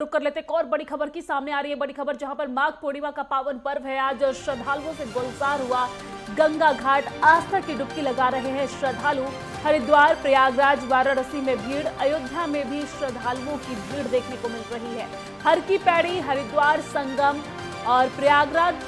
रुक कर लेते एक और बड़ी खबर की सामने आ रही है। बड़ी खबर जहां पर माघ पूर्णिमा का पावन पर्व है। आज श्रद्धालुओं से गुलजार हुआ गंगा घाट। आस्था की डुबकी लगा रहे हैं श्रद्धालु। हरिद्वार, प्रयागराज, वाराणसी में भीड़, अयोध्या में भी श्रद्धालुओं की भीड़ देखने को मिल रही है। हर की पैड़ी, हरिद्वार, संगम और प्रयागराज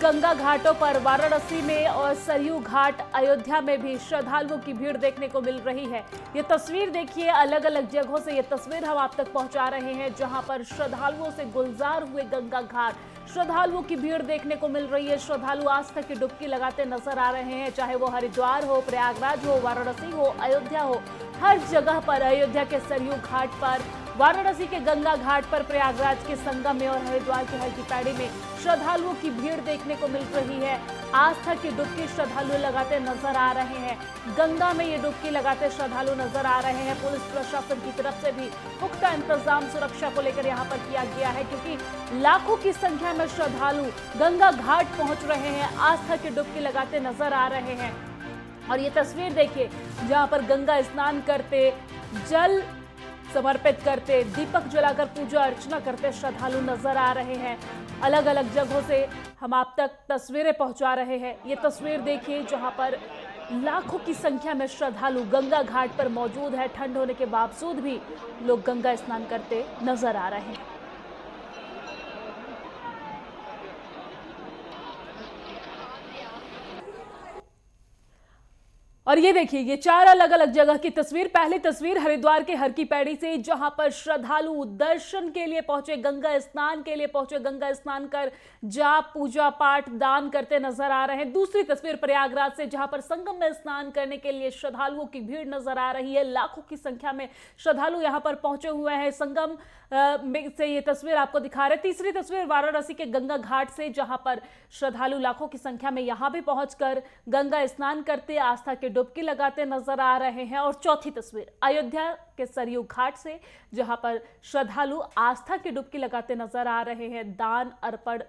गंगा घाटों पर, वाराणसी में और सरयू घाट, अयोध्या में भी श्रद्धालुओं की भीड़ देखने को मिल रही है। ये तस्वीर देखिए, अलग अलग जगहों से ये तस्वीर हम आप तक पहुंचा रहे हैं जहां पर श्रद्धालुओं से गुलजार हुए गंगा घाट। श्रद्धालुओं की भीड़ देखने को मिल रही है। श्रद्धालु आस्था की डुबकी लगाते नजर आ रहे हैं, चाहे वो हरिद्वार हो, प्रयागराज हो, वाराणसी हो, अयोध्या हो। हर जगह पर, अयोध्या के सरयू घाट पर, वाराणसी के गंगा घाट पर, प्रयागराज के संगम में और हरिद्वार के हर की पैड़ी में श्रद्धालुओं की भीड़ देखने को मिल रही है। आस्था की डुबकी श्रद्धालु लगाते नजर आ रहे हैं। गंगा में ये डुबकी लगाते श्रद्धालु नजर आ रहे हैं। पुलिस प्रशासन की तरफ से भी पुख्ता इंतजाम सुरक्षा को लेकर यहाँ पर किया गया है, क्योंकि लाखों की संख्या में श्रद्धालु गंगा घाट पहुंच रहे हैं, आस्था की डुबकी लगाते नजर आ रहे हैं। और ये तस्वीर देखिए, जहां पर गंगा स्नान करते, जल समर्पित करते, दीपक जलाकर पूजा अर्चना करते श्रद्धालु नजर आ रहे हैं। अलग अलग जगहों से हम आप तक तस्वीरें पहुंचा रहे हैं। ये तस्वीर देखिए, जहां पर लाखों की संख्या में श्रद्धालु गंगा घाट पर मौजूद है। ठंड होने के बावजूद भी लोग गंगा स्नान करते नजर आ रहे हैं। और ये देखिए, ये चार अलग अलग जगह की तस्वीर। पहली तस्वीर हरिद्वार के हर की पैड़ी से, जहां पर श्रद्धालु दर्शन के लिए पहुंचे, गंगा स्नान के लिए पहुंचे, गंगा स्नान कर जाप, पूजा पाठ, दान करते नजर आ रहे हैं। दूसरी तस्वीर प्रयागराज से, जहां पर संगम में स्नान करने के लिए श्रद्धालुओं की भीड़ नजर आ रही है। लाखों की संख्या में श्रद्धालु यहां पर पहुंचे हुए हैं। संगम में से ये तस्वीर आपको दिखा रहे हैं। तीसरी तस्वीर वाराणसी के गंगा घाट से, जहां पर श्रद्धालु लाखों की संख्या में यहां भी पहुंचकर गंगा स्नान करते, आस्था की डुबकी लगाते नजर आ रहे हैं। और चौथी तस्वीर अयोध्या के सरयू घाट से, जहां पर श्रद्धालु आस्था की डुबकी लगाते नजर आ रहे हैं, दान अर्पण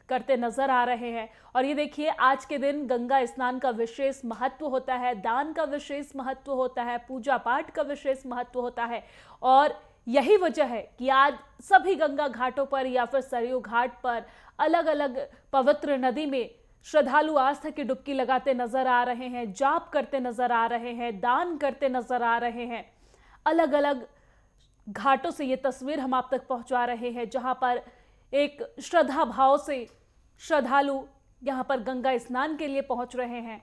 करते नजर आ रहे हैं। और ये देखिए, आज के दिन गंगा स्नान का विशेष महत्व होता है, दान का विशेष महत्व होता है, पूजा पाठ का विशेष महत्व होता है। और यही वजह है कि आज सभी गंगा घाटों पर या फिर सरयू घाट पर, अलग अलग पवित्र नदी में श्रद्धालु आस्था की डुबकी लगाते नजर आ रहे हैं, जाप करते नजर आ रहे हैं, दान करते नजर आ रहे हैं। अलग अलग घाटों से ये तस्वीर हम आप तक पहुंचा रहे हैं, जहां पर एक श्रद्धा भाव से श्रद्धालु यहां पर गंगा स्नान के लिए पहुंच रहे हैं।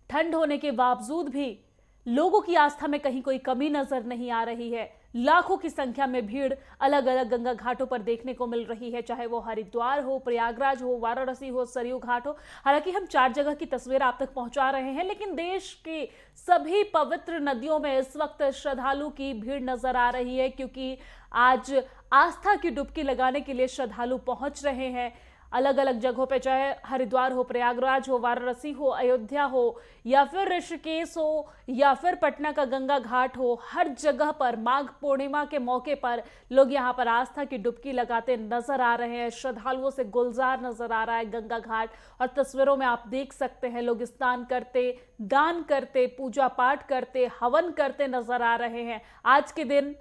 ठंड होने के बावजूद भी लोगों की आस्था में कहीं कोई कमी नजर नहीं आ रही है। लाखों की संख्या में भीड़ अलग अलग गंगा घाटों पर देखने को मिल रही है, चाहे वो हरिद्वार हो, प्रयागराज हो, वाराणसी हो, सरयू घाट हो। हालांकि हम चार जगह की तस्वीर आप तक पहुंचा रहे हैं, लेकिन देश की सभी पवित्र नदियों में इस वक्त श्रद्धालु की भीड़ नजर आ रही है, क्योंकि आज आस्था की डुबकी लगाने के लिए श्रद्धालु पहुंच रहे हैं। अलग अलग जगहों पे, चाहे हरिद्वार हो, प्रयागराज हो, वाराणसी हो, अयोध्या हो, या फिर ऋषिकेश हो, या फिर पटना का गंगा घाट हो, हर जगह पर माघ पूर्णिमा के मौके पर लोग यहां पर आस्था की डुबकी लगाते नजर आ रहे हैं। श्रद्धालुओं से गुलजार नजर आ रहा है गंगा घाट। और तस्वीरों में आप देख सकते हैं, लोग स्नान करते, दान करते, पूजा पाठ करते, हवन करते नजर आ रहे हैं। आज के दिन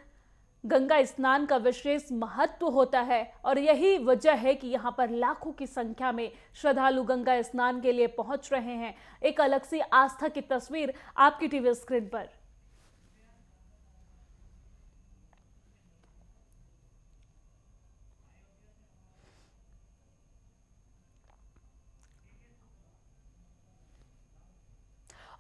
गंगा स्नान का विशेष महत्व होता है, और यही वजह है कि यहाँ पर लाखों की संख्या में श्रद्धालु गंगा स्नान के लिए पहुंच रहे हैं। एक अलग सी आस्था की तस्वीर आपकी टीवी स्क्रीन पर।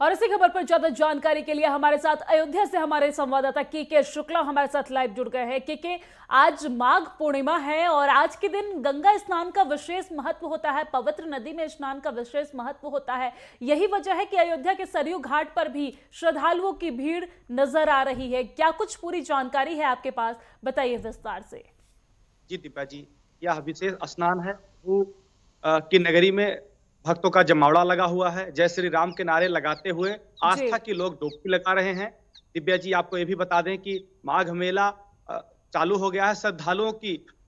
और इसी खबर पर ज्यादा जानकारी के लिए हमारे साथ अयोध्या से हमारे संवाददाता के शुक्ला हमारे साथ लाइव जुड़ गए हैं। के आज माघ पूर्णिमा है और आज के दिन गंगा स्नान का विशेष महत्व होता है, पवित्र नदी में स्नान का विशेष महत्व होता है। यही वजह है कि अयोध्या के सरयू घाट पर भी श्रद्धालुओं की भीड़ नजर आ रही है। क्या कुछ पूरी जानकारी है आपके पास, बताइए विस्तार से। जी दीपा जी, यह विशेष स्नान है वो की नगरी में भक्तों का जमावड़ा लगा हुआ है। जय श्री राम के नारे लगाते हुए आस्था के लोग डुबकी लगा रहे हैं। दिव्या जी, आपको ये भी बता दें कि माघ मेला चालू हो गया है। श्रद्धालुओं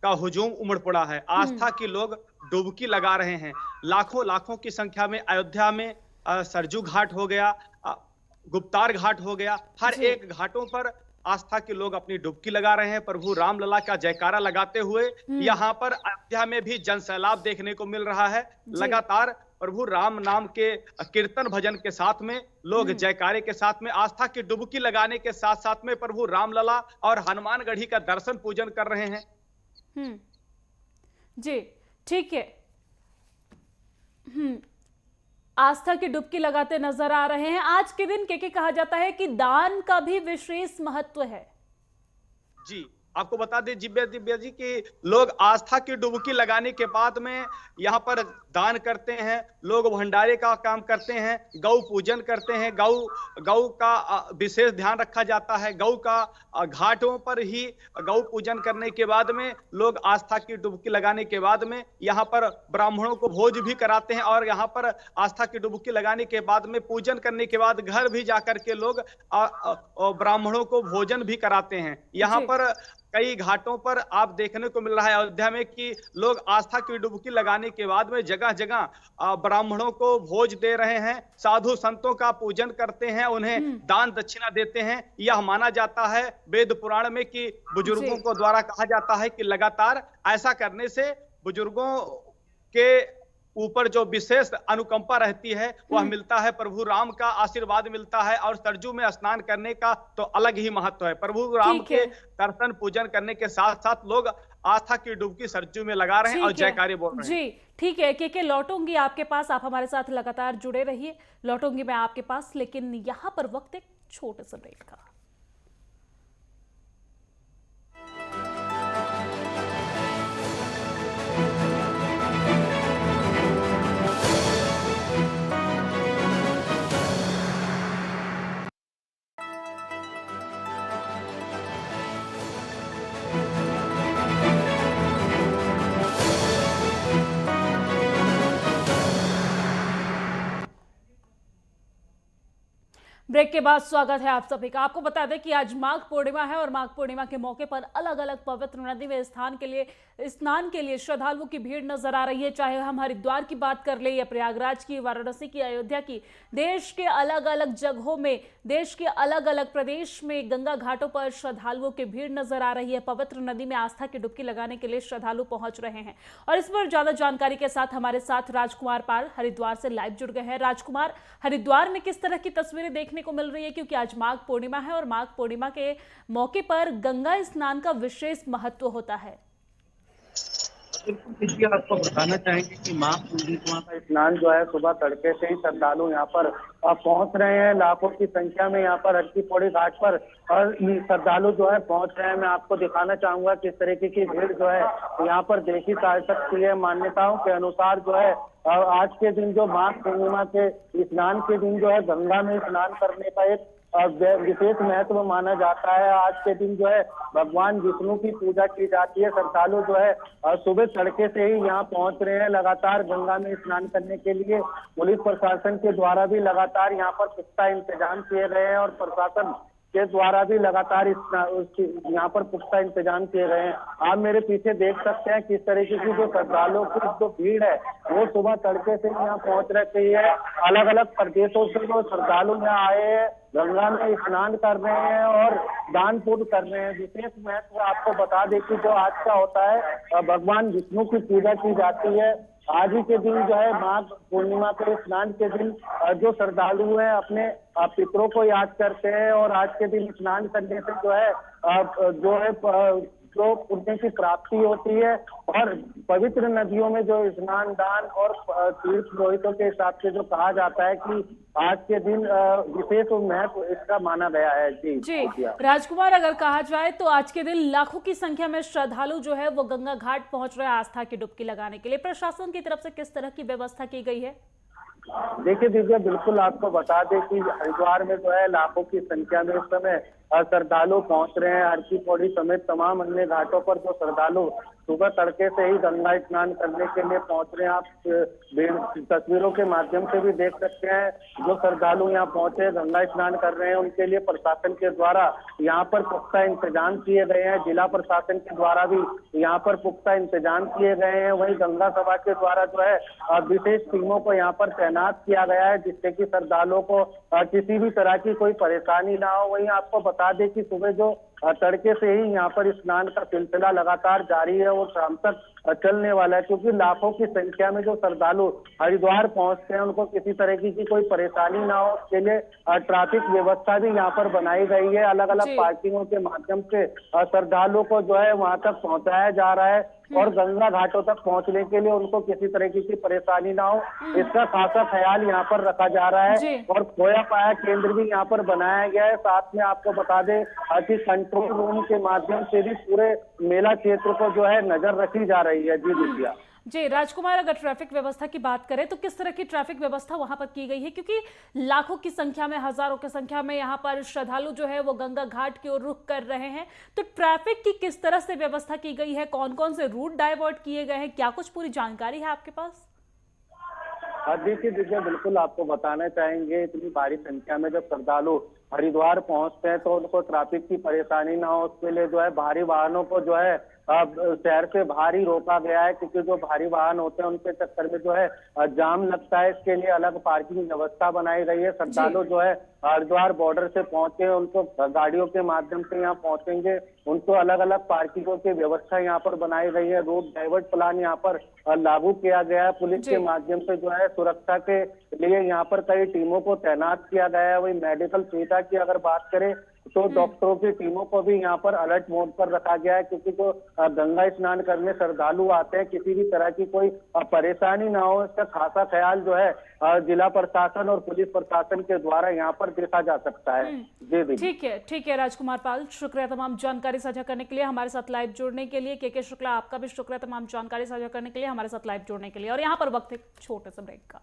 का हुजूम उमड़ पड़ा है। आस्था के लोग डुबकी लगा रहे हैं। लाखों लाखों की संख्या में अयोध्या में सरजू घाट हो गया, गुप्तार घाट हो गया, हर एक घाटों पर आस्था के लोग अपनी डुबकी लगा रहे हैं। प्रभु रामलला का जयकारा लगाते हुए यहाँ पर अयोध्या में भी जनसैलाब देखने को मिल रहा है। लगातार प्रभु राम नाम के कीर्तन भजन के साथ में लोग जयकारे के साथ में आस्था की डुबकी लगाने के साथ साथ में प्रभु रामलला और हनुमानगढ़ी का दर्शन पूजन कर रहे हैं। जी ठीक है। आस्था की डुबकी लगाते नजर आ रहे हैं। आज के दिन के कहा जाता है कि दान का भी विशेष महत्व है। जी आपको बता दें दिव्या जी कि लोग आस्था की डुबकी लगाने के बाद में यहाँ पर दान करते हैं, लोग भंडारे का काम करते हैं, गौ पूजन करते हैं। गौ का विशेष ध्यान रखा जाता है। गौ का घाटों पर ही गौ पूजन करने के बाद में लोग आस्था की डुबकी लगाने के बाद में यहाँ पर ब्राह्मणों को भोज भी कराते हैं और यहाँ पर आस्था की डुबकी लगाने के बाद में पूजन करने के बाद घर भी जाकर के लोग ब्राह्मणों को भोजन भी कराते हैं। यहाँ पर कई घाटों पर आप देखने को मिल रहा है अयोध्या में कि लोग आस्था की डुबकी लगाने के बाद में जगह जगह ब्राह्मणों को भोज दे रहे हैं, साधु संतों का पूजन करते हैं, उन्हें दान दक्षिणा देते हैं। यह माना जाता है वेद पुराण में कि बुजुर्गों को द्वारा कहा जाता है कि लगातार ऐसा करने से बुजुर्गों के ऊपर जो विशेष अनुकंपा रहती है वह मिलता है, प्रभु राम का आशीर्वाद मिलता है और सरजू में स्नान करने का तो अलग ही महत्व है। प्रभु राम के दर्शन पूजन करने के साथ साथ लोग आस्था की डुबकी सरजू में लगा रहे हैं और जयकारे बोल रहे हैं। जी ठीक है के लौटूंगी आपके पास, आप हमारे साथ लगातार जुड़े रहिए। लौटूंगी मैं आपके पास, लेकिन यहाँ पर वक्त एक छोटे से ब्रेक का। ब्रेक के बाद स्वागत है आप सभी का। आपको बता दें कि आज माघ पूर्णिमा है और माघ पूर्णिमा के मौके पर अलग अलग पवित्र नदी में स्नान के लिए श्रद्धालुओं की भीड़ नजर आ रही है। चाहे हम हरिद्वार की बात कर ले या प्रयागराज की, वाराणसी की, अयोध्या की, देश के अलग अलग जगहों में, देश के अलग अलग प्रदेश में गंगा घाटों पर श्रद्धालुओं की भीड़ नजर आ रही है। पवित्र नदी में आस्था की डुबकी लगाने के लिए श्रद्धालु पहुंच रहे हैं और इस पर ज्यादा जानकारी के साथ हमारे साथ राजकुमार पाल हरिद्वार से लाइव जुड़ गए हैं। राजकुमार, हरिद्वार में किस तरह की तस्वीरें देखने को मिल रही है, क्योंकि आज माघ पूर्णिमा है और माघ पूर्णिमा के मौके पर गंगा स्नान का विशेष महत्व होता है। बिल्कुल, आपको बताना चाहेंगे कि माघ पूर्णिमा का स्नान जो है सुबह तड़के से ही श्रद्धालु यहाँ पर पहुंच रहे हैं। लाखों की संख्या में यहाँ पर हरकी पौड़ी घाट पर और श्रद्धालु जो है पहुंच रहे हैं। मैं आपको दिखाना चाहूंगा किस तरीके की भीड़ जो है यहाँ पर देखी जा सकती है। मान्यताओं के अनुसार जो है आज के दिन जो माघ पूर्णिमा के स्नान के दिन जो है गंगा में स्नान करने का एक विशेष महत्व माना जाता है। आज के दिन जो है भगवान विष्णु की पूजा की जाती है। श्रद्धालु जो है सुबह तड़के से ही यहाँ पहुंच रहे हैं। लगातार गंगा में स्नान करने के लिए पुलिस प्रशासन के द्वारा भी लगातार यहाँ पर पुख्ता इंतजाम किए गए हैं और प्रशासन के द्वारा भी लगातार यहाँ पर पुख्ता इंतजाम किए गए हैं। आप मेरे पीछे देख सकते हैं किस तरीके की जो श्रद्धालुओं की जो भीड़ है वो सुबह तड़के से यहाँ पहुंच रही है। अलग अलग प्रदेशों से जो श्रद्धालु यहाँ आए हैं गंगा में स्नान कर रहे हैं और दान पुण्य कर रहे हैं। विशेष महत्व आपको बता दें कि जो आज का होता है भगवान विष्णु की पूजा की जाती है। आज ही के दिन जो है माघ पूर्णिमा के स्नान के दिन जो श्रद्धालु हैं अपने पितरों को याद करते हैं और आज के दिन स्नान करने से जो है जो पुण्य की प्राप्ति होती है और पवित्र नदियों में जो स्नान दान और तीर्थ पुरोहितों के हिसाब से जो कहा जाता है कि आज के दिन विशेष महत्व इसका माना गया है। जी राजकुमार, अगर कहा जाए तो आज के दिन लाखों की संख्या में श्रद्धालु जो है वो गंगा घाट पहुंच रहे हैं आस्था की डुबकी लगाने के लिए। प्रशासन की तरफ से किस तरह की व्यवस्था की गई है? देखिए दिव्या, बिल्कुल आपको बता दें कि हरिद्वार में जो है लाखों की संख्या में इस समय श्रद्धालु पहुंच रहे हैं। हरकी पौड़ी समेत तमाम अन्य घाटों पर जो श्रद्धालु सुबह तड़के से ही गंगा स्नान करने के लिए पहुंच रहे हैं। आप तस्वीरों के माध्यम से भी देख सकते हैं, जो श्रद्धालु यहाँ पहुंचे गंगा स्नान कर रहे हैं उनके लिए प्रशासन के द्वारा यहाँ पर पुख्ता इंतजाम किए गए हैं। जिला प्रशासन के द्वारा भी यहाँ पर पुख्ता इंतजाम किए गए हैं। वहीं गंगा सभा के द्वारा जो है विशेष टीमों को यहाँ पर तैनात किया गया है, जिससे कि श्रद्धालुओं को किसी भी तरह की कोई परेशानी ना हो। वहीं आपको बता दें कि सुबह जो तड़के से ही यहाँ पर स्नान का सिलसिला लगातार जारी है और शाम तक चलने वाला है, क्योंकि लाखों की संख्या में जो श्रद्धालु हरिद्वार पहुंचते हैं उनको किसी तरह की कोई परेशानी ना हो, उसके लिए ट्रैफिक व्यवस्था भी यहाँ पर बनाई गई है। अलग अलग पार्किंगों के माध्यम से श्रद्धालुओं को जो है वहां तक पहुंचाया जा रहा है और गंगा घाटों तक पहुंचने के लिए उनको किसी तरह की परेशानी ना हो, इसका खासा ख्याल यहाँ पर रखा जा रहा है। और खोया पाया केंद्र भी यहाँ पर बनाया गया है। साथ में आपको बता दें कि कंट्रोल रूम के माध्यम से भी पूरे मेला क्षेत्र को जो है नजर रखी जा रही है। जी दिव्या। जी राजकुमार, अगर ट्रैफिक व्यवस्था की बात करें तो किस तरह की ट्रैफिक व्यवस्था वहां पर की गई है, क्योंकि लाखों की संख्या में, हजारों की संख्या में यहाँ पर श्रद्धालु जो है वो गंगा घाट की ओर रुख कर रहे हैं, तो ट्रैफिक की किस तरह से व्यवस्था की गई है, कौन कौन से रूट डाइवर्ट किए गए हैं, क्या कुछ पूरी जानकारी है आपके पास? देखिए दिव्या, बिल्कुल आपको बताना चाहेंगे, इतनी भारी संख्या में जब श्रद्धालु हरिद्वार पहुंचते हैं तो उनको ट्रैफिक की परेशानी ना हो, उसके लिए जो है भारी वाहनों को जो है शहर से बाहर ही रोका गया है, क्योंकि जो भारी वाहन होते हैं उनके चक्कर में जो है जाम लगता है। इसके लिए अलग पार्किंग व्यवस्था बनाई गई है। श्रद्धालु जो है हरिद्वार बॉर्डर से पहुंचे, उनको गाड़ियों के माध्यम से यहाँ पहुंचेंगे, उनको अलग अलग पार्किंगों की व्यवस्था यहाँ पर बनाई गई है। रूट डाइवर्ट प्लान यहाँ पर लागू किया गया है। पुलिस के माध्यम से जो है सुरक्षा के लिए यहाँ पर कई टीमों को तैनात किया गया है। वही मेडिकल सुविधा की अगर बात करें तो डॉक्टरों की टीमों को भी यहाँ पर अलर्ट मोड पर रखा गया है, क्योंकि जो गंगा स्नान करने श्रद्धालु आते हैं किसी भी तरह की कोई परेशानी ना हो, इसका खासा ख्याल जो है जिला प्रशासन और पुलिस प्रशासन के द्वारा यहाँ पर देखा जा सकता है। जी ठीक है राजकुमार पाल, शुक्रिया तमाम जानकारी साझा करने के लिए, हमारे साथ लाइव जुड़ने के लिए। के शुक्ला, आपका भी शुक्रिया तमाम जानकारी साझा करने के लिए, हमारे साथ लाइव जुड़ने के लिए। और यहाँ पर वक्त एक छोटे से ब्रेक का।